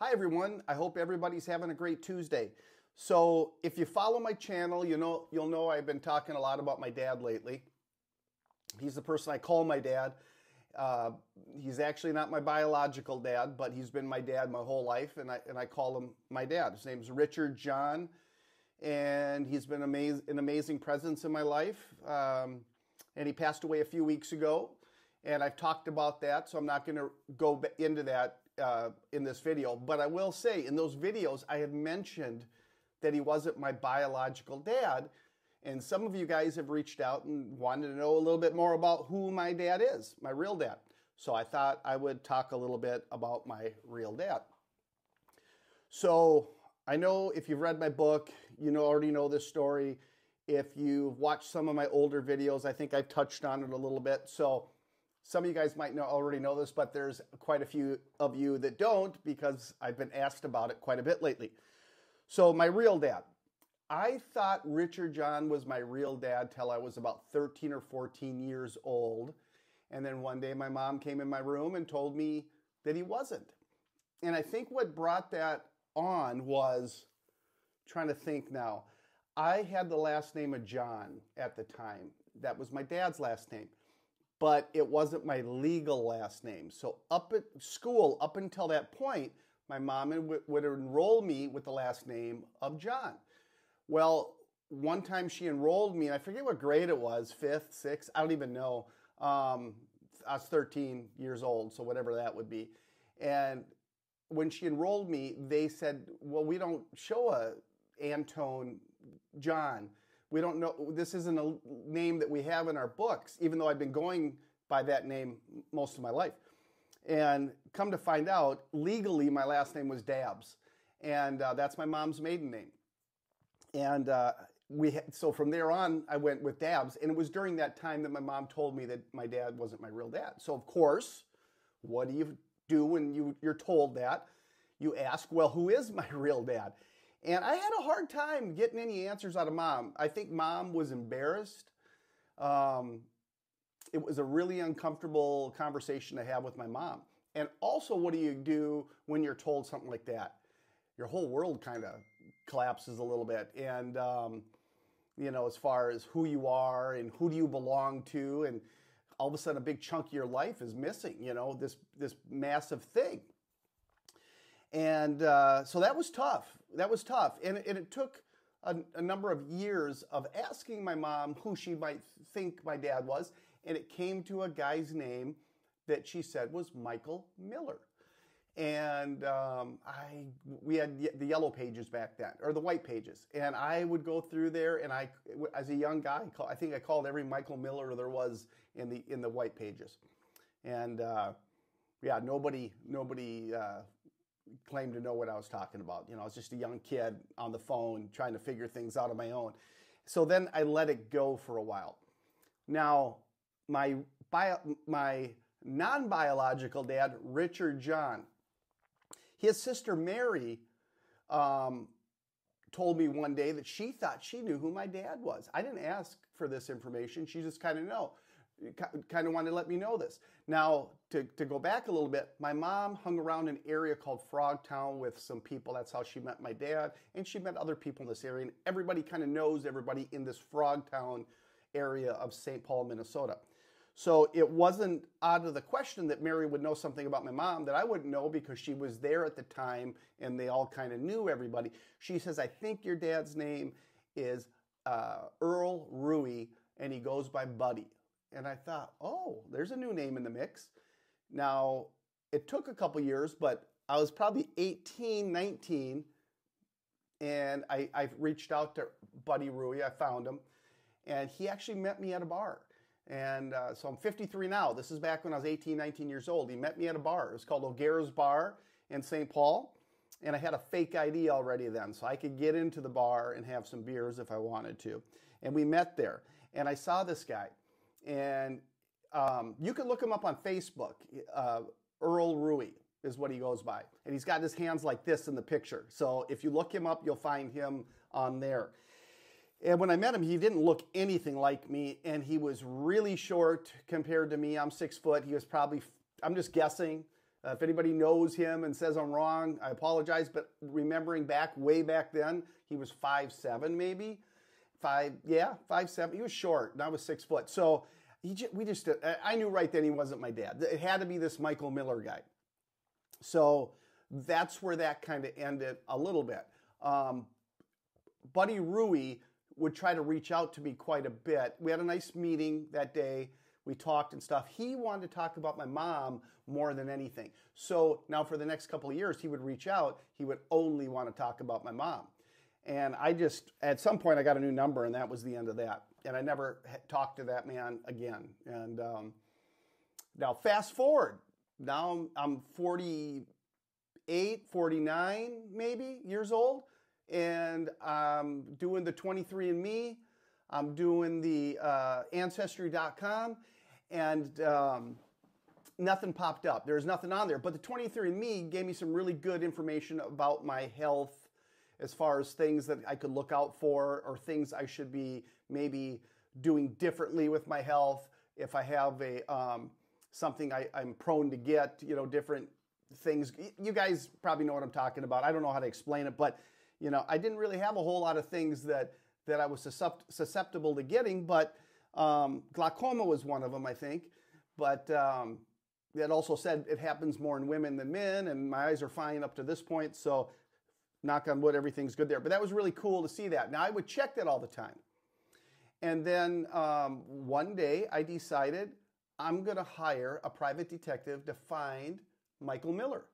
Hi everyone, I hope everybody's having a great Tuesday. So if you follow my channel, you'll know I've been talking a lot about my dad lately. He's the person I call my dad. He's actually not my biological dad, but he's been my dad my whole life, and I call him my dad. His name's Richard John, and he's been an amazing presence in my life. And he passed away a few weeks ago, and I've talked about that, so I'm not going to go into that in this video. But I will say, in those videos, I had mentioned that he wasn't my biological dad, and some of you guys have reached out and wanted to know a little bit more about who my dad is, my real dad. So I thought I would talk a little bit about my real dad. So I know if you've read my book, already know this story. If you've watched some of my older videos, I think I've touched on it a little bit. So some of you guys might already know this, but there's quite a few of you that don't, because I've been asked about it quite a bit lately. So my real dad. I thought Richard John was my real dad till I was about 13 or 14 years old. And then one day my mom came in my room and told me that he wasn't. And I think what brought that on was, trying to think now, I had the last name of John at the time. That was my dad's last name. But it wasn't my legal last name. So up at school, up until that point, my mom would enroll me with the last name of John. Well, one time she enrolled me, and I forget what grade it was, 5th, 6th, I don't even know. I was 13 years old, so whatever that would be. And when she enrolled me, they said, well, we don't show a Antone John. We don't know, this isn't a name that we have in our books, even though I've been going by that name most of my life. And come to find out, legally, my last name was Dabbs. And that's my mom's maiden name. And so from there on, I went with Dabbs. And it was during that time that my mom told me that my dad wasn't my real dad. So of course, what do you do when you're told that? You ask, well, who is my real dad? And I had a hard time getting any answers out of mom. I think mom was embarrassed. It was a really uncomfortable conversation to have with my mom. And also, what do you do when you're told something like that? Your whole world kind of collapses a little bit. And, as far as who you are and who do you belong to, and all of a sudden a big chunk of your life is missing, this massive thing. And so that was tough. That was tough. And it took a number of years of asking my mom who she might think my dad was. And it came to a guy's name that she said was Michael Miller. And we had the yellow pages back then, or the white pages. And I would go through there, and as a young guy, I think I called every Michael Miller there was in the white pages. And yeah, nobody claimed to know what I was talking about. I was just a young kid on the phone trying to figure things out on my own. So then I let it go for a while. Now, my non-biological dad, Richard John, his sister Mary told me one day that she thought she knew who my dad was. I didn't ask for this information. She just kind of wanted to let me know this. Now, to go back a little bit, my mom hung around an area called Frogtown with some people. That's how she met my dad, and she met other people in this area. And everybody kind of knows everybody in this Frogtown area of St. Paul, Minnesota. So it wasn't out of the question that Mary would know something about my mom that I wouldn't know, because she was there at the time and they all kind of knew everybody. She says, I think your dad's name is Earl Ruy, and he goes by Buddy. And I thought, oh, there's a new name in the mix. Now, it took a couple years, but I was probably 18, 19, and I reached out to Buddy Ruy. I found him, and he actually met me at a bar. And so I'm 53 now. This is back when I was 18, 19 years old. He met me at a bar. It was called O'Gara's Bar in St. Paul. And I had a fake ID already then, so I could get into the bar and have some beers if I wanted to. And we met there. And I saw this guy. And you can look him up on Facebook. Earl Ruy is what he goes by. And he's got his hands like this in the picture. So if you look him up, you'll find him on there. And when I met him, he didn't look anything like me, and he was really short compared to me. I'm 6 foot. He was probably, I'm just guessing, If anybody knows him and says I'm wrong, I apologize. But remembering back, way back then, he was 5'7", maybe. 5'7". He was short, and I was 6 foot. So I knew right then he wasn't my dad. It had to be this Michael Miller guy. So that's where that kind of ended a little bit. Buddy Ruy would try to reach out to me quite a bit. We had a nice meeting that day. We talked and stuff. He wanted to talk about my mom more than anything. So now for the next couple of years, he would reach out. He would only want to talk about my mom. And at some point, I got a new number, and that was the end of that. And I never talked to that man again. And now fast forward. Now I'm 48, 49 maybe years old. And I'm doing the 23andMe. I'm doing the Ancestry.com. And nothing popped up. There's nothing on there. But the 23andMe gave me some really good information about my health, as far as things that I could look out for, or things I should be maybe doing differently with my health. If I have something I'm prone to get, different things. You guys probably know what I'm talking about. I don't know how to explain it, but I didn't really have a whole lot of things that I was susceptible to getting, but glaucoma was one of them, I think. But it also said it happens more in women than men, and my eyes are fine up to this point, so knock on wood, everything's good there. But that was really cool to see that. Now, I would check that all the time. And then one day, I decided I'm going to hire a private detective to find Michael Miller.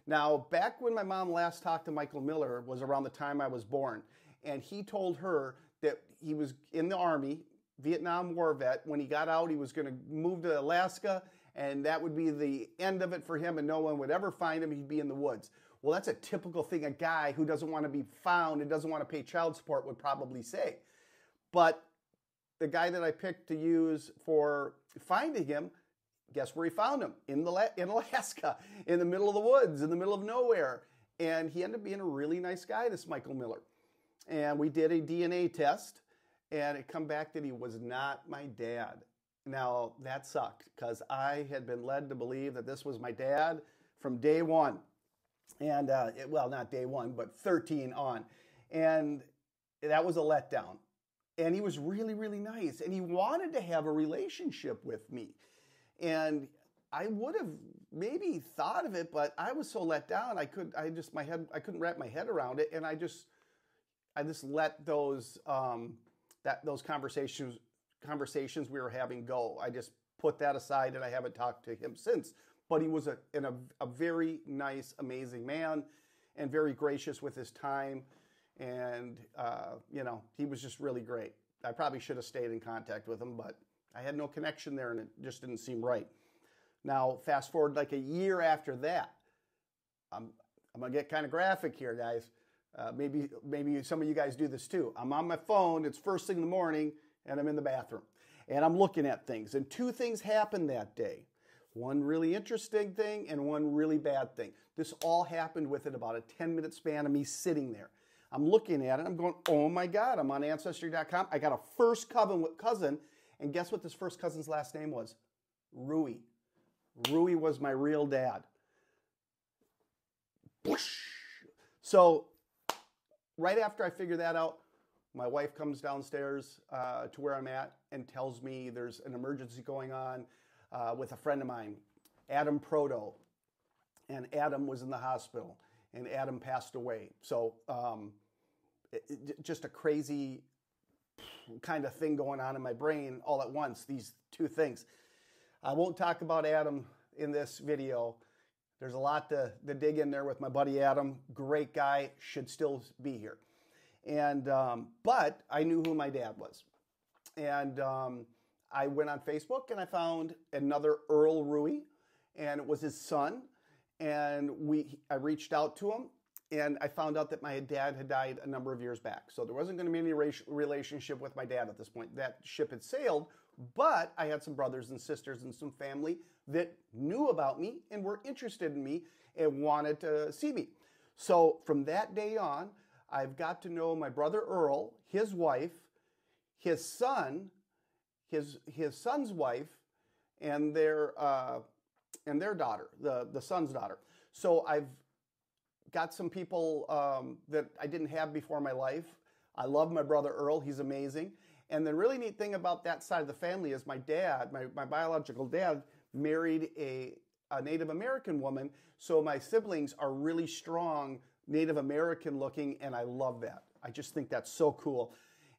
Now, back when my mom last talked to Michael Miller was around the time I was born. And he told her that he was in the Army, Vietnam War vet. When he got out, he was going to move to Alaska, and that would be the end of it for him, and no one would ever find him. He'd be in the woods. Well, that's a typical thing a guy who doesn't want to be found and doesn't want to pay child support would probably say. But the guy that I picked to use for finding him, guess where he found him? In Alaska, in the middle of the woods, in the middle of nowhere. And he ended up being a really nice guy, this Michael Miller. And we did a DNA test, and it come back that he was not my dad. Now, that sucked, because I had been led to believe that this was my dad from day one. And, well, not day one, but 13 on. And that was a letdown. And he was really, really nice. And he wanted to have a relationship with me. And I would have maybe thought of it, but I was so let down. I couldn't wrap my head around it. And I just let those conversations we were having go. I just put that aside, and I haven't talked to him since. But he was a very nice, amazing man, and very gracious with his time. And, he was just really great. I probably should have stayed in contact with him, but I had no connection there, and it just didn't seem right. Now, fast forward like a year after that. I'm going to get kind of graphic here, guys. Maybe some of you guys do this too. I'm on my phone. It's first thing in the morning, and I'm in the bathroom. And I'm looking at things. And two things happened that day. One really interesting thing and one really bad thing. This all happened within about a 10-minute span of me sitting there. I'm looking at it. I'm going, oh my God, I'm on Ancestry.com. I got a first cousin. And guess what this first cousin's last name was? Ruy. Ruy was my real dad. So right after I figure that out, my wife comes downstairs to where I'm at and tells me there's an emergency going on with a friend of mine, Adam Proto. And Adam was in the hospital, and Adam passed away. So just a crazy kind of thing going on in my brain all at once, these two things. I won't talk about Adam in this video. There's a lot to dig in there with my buddy Adam. Great guy, should still be here. And but I knew who my dad was. And I went on Facebook and I found another Earl Ruy, and it was his son. And I reached out to him, and I found out that my dad had died a number of years back. So there wasn't going to be any relationship with my dad at this point. That ship had sailed, but I had some brothers and sisters and some family that knew about me and were interested in me and wanted to see me. So from that day on, I've got to know my brother Earl, his wife, his son, his son's wife, and their and their daughter, the son's daughter. So I've got some people that I didn't have before in my life. I love my brother Earl. He's amazing. And the really neat thing about that side of the family is my dad, my biological dad, married a Native American woman. So my siblings are really strong Native American looking, and I love that. I just think that's so cool.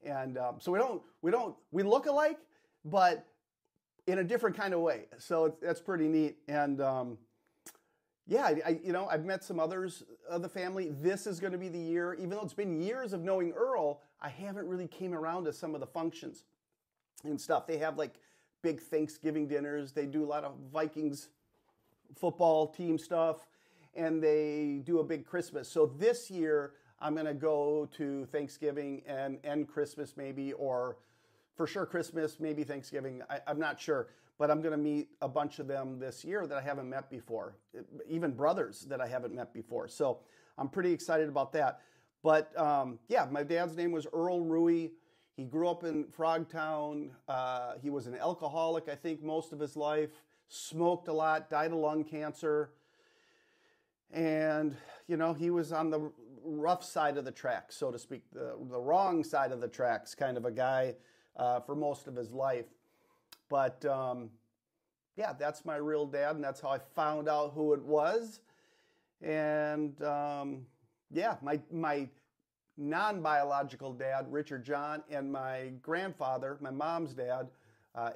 And so we look alike, but in a different kind of way. So that's pretty neat. And yeah, I've met some others of the family. This is going to be the year, even though it's been years of knowing Earl, I haven't really came around to some of the functions and stuff. They have like big Thanksgiving dinners. They do a lot of Vikings football team stuff, and they do a big Christmas. So this year, I'm going to go to Thanksgiving and Christmas maybe, or for sure Christmas, maybe Thanksgiving. I'm not sure. But I'm going to meet a bunch of them this year that I haven't met before, even brothers that I haven't met before. So I'm pretty excited about that. But yeah, my dad's name was Earl Ruy. He grew up in Frogtown. He was an alcoholic, I think, most of his life. Smoked a lot, died of lung cancer. And, he was on the rough side of the tracks, so to speak, the wrong side of the tracks kind of a guy for most of his life. But yeah, that's my real dad, and that's how I found out who it was. And yeah, my non-biological dad, Richard John, and my grandfather, my mom's dad,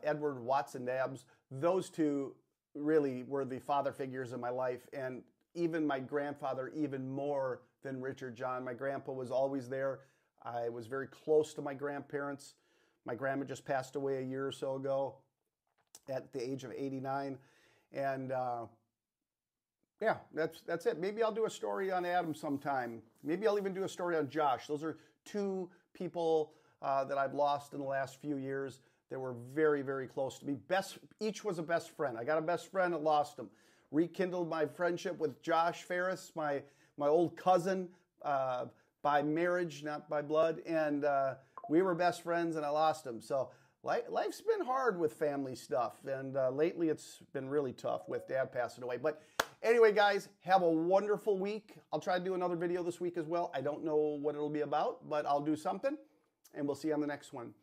Edward Watson Dabbs, those two really were the father figures in my life. And even my grandfather, even more than Richard John. My grandpa was always there. I was very close to my grandparents. My grandma just passed away a year or so ago at the age of 89. And yeah, that's it. Maybe I'll do a story on Adam sometime. Maybe I'll even do a story on Josh. Those are two people that I've lost in the last few years that were very, very close to me. Each was a best friend. I got a best friend and lost him. Rekindled my friendship with Josh Ferris, my old cousin, by marriage, not by blood. And we were best friends, and I lost him. So life's been hard with family stuff. And lately it's been really tough with Dad passing away. But anyway, guys, have a wonderful week. I'll try to do another video this week as well. I don't know what it'll be about, but I'll do something. And we'll see you on the next one.